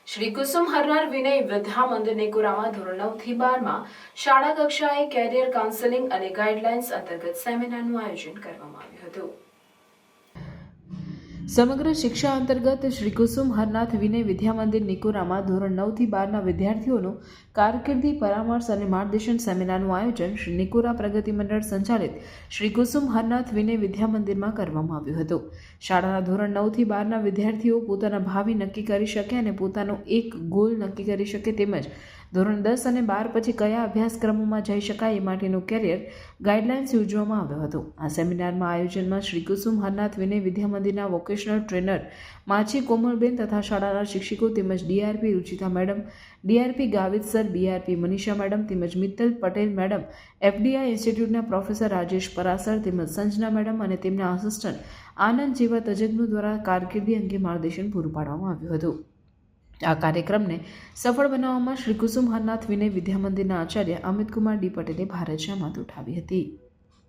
શ્રી કુસુમ હરનાર વિનય વિદ્યા મંદિર નિકોરામાં ધોરણ 9 થી 12માં શાળા કક્ષાએ કેરિયર કાઉન્સેલિંગ અને ગાઈડલાઇન્સ અંતર્ગત સેમિનારનું આયોજન કરવામાં આવ્યું હતું। સમગ્ર શિક્ષા અંતર્ગત શ્રી કુસુમ હરનાથ વિનય વિદ્યા મંદિર નિકોરામાં ધોરણ 9 થી 12ના વિદ્યાર્થીઓનું કારકિર્દી પરામર્શ અને માર્ગદર્શન સેમિનારનું આયોજન શ્રી નિકોરા પ્રગતિ મંડળ સંચાલિત શ્રી કુસુમ હરનાથ વિનય વિદ્યા મંદિરમાં કરવામાં આવ્યું હતું। શાળાના ધોરણ 9 થી 12ના વિદ્યાર્થીઓ પોતાના ભાવિ નક્કી કરી શકે અને પોતાનો એક ગોલ નક્કી કરી શકે તેમજ ધોરણ 10 અને 12 પછી કયા અભ્યાસક્રમોમાં જઈ શકાય એ માટેનું કેરિયર ગાઈડલાઇન્સ યોજવામાં આવ્યો હતો। આ સેમિનારમાં આયોજનમાં શ્રી કુસુમ હરનાથ વિનય વિદ્યા મંદિરના વોકેશનલ ટ્રેનર માછી કોમલબેન તથા શાળાના શિક્ષકો તેમજ DRP Ruchita madam, DRP Gavit sir, BRP Manisha madam તેમજ મિત્તલ પટેલ મેડમ, એફડીઆઈ ઇન્સ્ટિટ્યૂટના પ્રોફેસર રાજેશ પરાસર તેમજ સંજના મેડમ અને તેમના આસિસ્ટન્ટ આનંદ જેવા તજજ્ઞો દ્વારા કારકિર્દી અંગે માર્ગદર્શન પૂરું પાડવામાં આવ્યું હતું। આ કાર્યક્રમને સફળ બનાવવામાં શ્રી કુસુમ હરનાથ વિનય વિદ્યા મંદિરના આચાર્ય અમિત કુમાર ડી પટેલે ભારે જહેમત ઉઠાવી હતી।